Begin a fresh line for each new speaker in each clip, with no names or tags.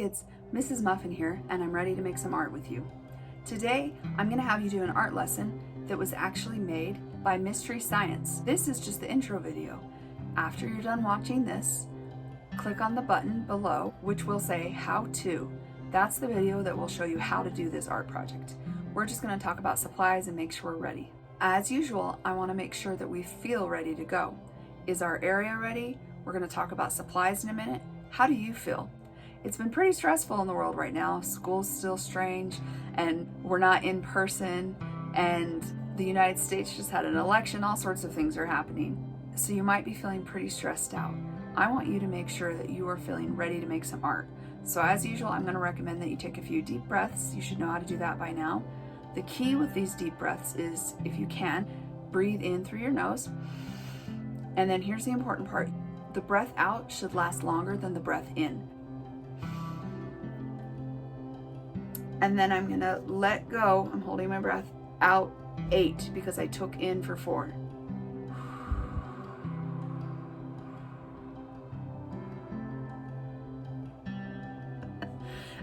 kids, Mrs. Muffin here, and I'm ready to make some art with you. Today, I'm going to have you do an art lesson that was actually made by Mystery Science. This is just the intro video. After you're done watching this, click on the button below, which will say how to. That's the video that will show you how to do this art project. We're just going to talk about supplies and make sure we're ready. As usual, I want to make sure that we feel ready to go. Is our area ready? We're going to talk about supplies in a minute. How do you feel? It's been pretty stressful in the world right now. School's still strange and we're not in person, and the United States just had an election. All sorts of things are happening. So you might be feeling pretty stressed out. I want you to make sure that you are feeling ready to make some art. So as usual, I'm going to recommend that you take a few deep breaths. You should know how to do that by now. The key with these deep breaths is, if you can, breathe in through your nose. And then here's the important part. The breath out should last longer than the breath in. And then I'm gonna let go. I'm holding my breath out 8 because I took in for 4.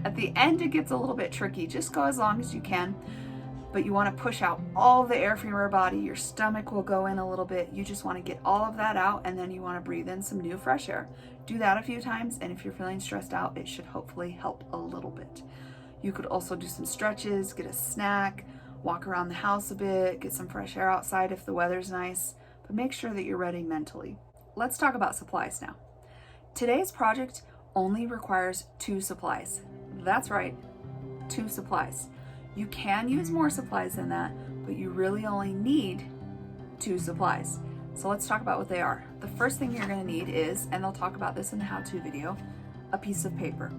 At the end, it gets a little bit tricky. Just go as long as you can, but you want to push out all the air from your body. Your stomach will go in a little bit. You just want to get all of that out, and then you want to breathe in some new fresh air. Do that a few times, and if you're feeling stressed out, it should hopefully help a little bit. You could also do some stretches, get a snack, walk around the house a bit, get some fresh air outside if the weather's nice, but make sure that you're ready mentally. Let's talk about supplies now. Today's project only requires 2 supplies. That's right, 2 supplies. You can use more supplies than that, but you really only need 2 supplies. So let's talk about what they are. The first thing you're going to need is, and they'll talk about this in the how-to video, a piece of paper.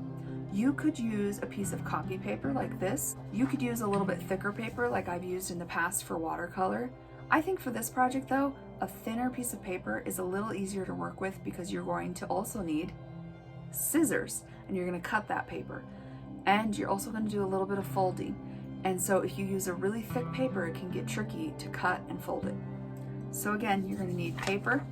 You could use a piece of copy paper like this. You could use a little bit thicker paper like I've used in the past for watercolor. I think for this project though, a thinner piece of paper is a little easier to work with because you're going to also need scissors, and you're going to cut that paper. And you're also going to do a little bit of folding. And so if you use a really thick paper, it can get tricky to cut and fold it. So again, you're going to need paper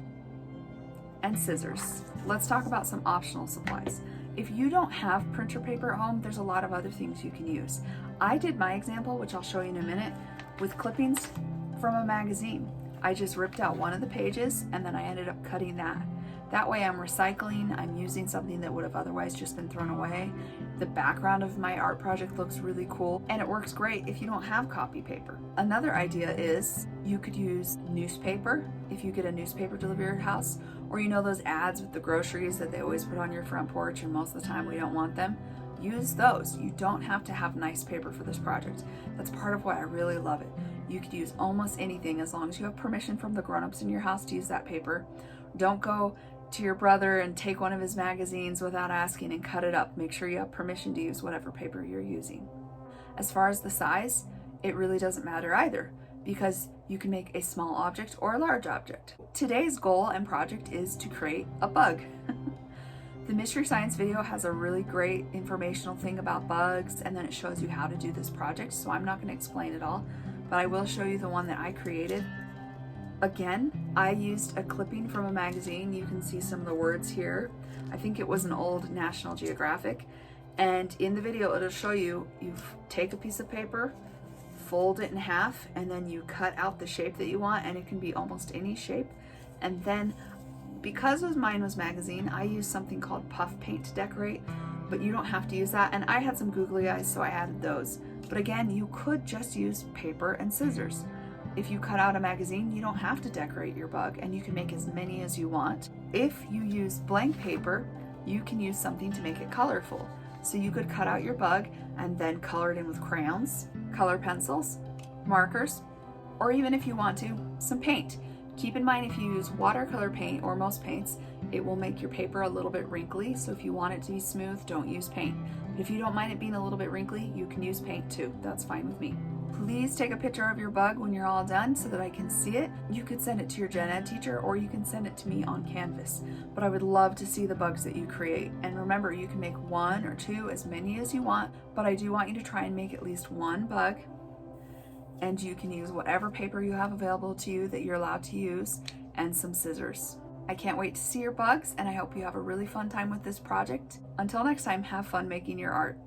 and scissors. Let's talk about some optional supplies. If you don't have printer paper at home, there's a lot of other things you can use. I did my example, which I'll show you in a minute, with clippings from a magazine. I just ripped out one of the pages and then I ended up cutting that. That way I'm recycling, I'm using something that would have otherwise just been thrown away. The background of my art project looks really cool, and it works great if you don't have copy paper. Another idea is you could use newspaper if you get a newspaper delivered to your house, or you know those ads with the groceries that they always put on your front porch and most of the time we don't want them. Use those. You don't have to have nice paper for this project. That's part of why I really love it. You could use almost anything as long as you have permission from the grown-ups in your house to use that paper. Don't go to your brother and take one of his magazines without asking and cut it up. Make sure you have permission to use whatever paper you're using. As far as the size, it really doesn't matter either, because you can make a small object or a large object. Today's goal and project is to create a bug. The Mystery Science video has a really great informational thing about bugs, and then it shows you how to do this project, so I'm not going to explain it all, but I will show you the one that I created. Again, I used a clipping from a magazine. You can see some of the words here. I think it was an old National Geographic. And in the video, it'll show you, you take a piece of paper, fold it in half, and then you cut out the shape that you want, and it can be almost any shape. And then, because mine was magazine, I used something called puff paint to decorate, but you don't have to use that. And I had some googly eyes, so I added those. But again, you could just use paper and scissors. If you cut out a magazine, you don't have to decorate your bug, and you can make as many as you want. If you use blank paper, you can use something to make it colorful. So you could cut out your bug and then color it in with crayons, color pencils, markers, or even if you want to, some paint. Keep in mind, if you use watercolor paint or most paints, it will make your paper a little bit wrinkly. So if you want it to be smooth, don't use paint. But if you don't mind it being a little bit wrinkly, you can use paint too. That's fine with me. Please take a picture of your bug when you're all done so that I can see it. You could send it to your gen ed teacher, or you can send it to me on Canvas. But I would love to see the bugs that you create. And remember, you can make 1 or 2, as many as you want, but I do want you to try and make at least 1 bug. And you can use whatever paper you have available to you that you're allowed to use, and some scissors. I can't wait to see your bugs, and I hope you have a really fun time with this project. Until next time, have fun making your art.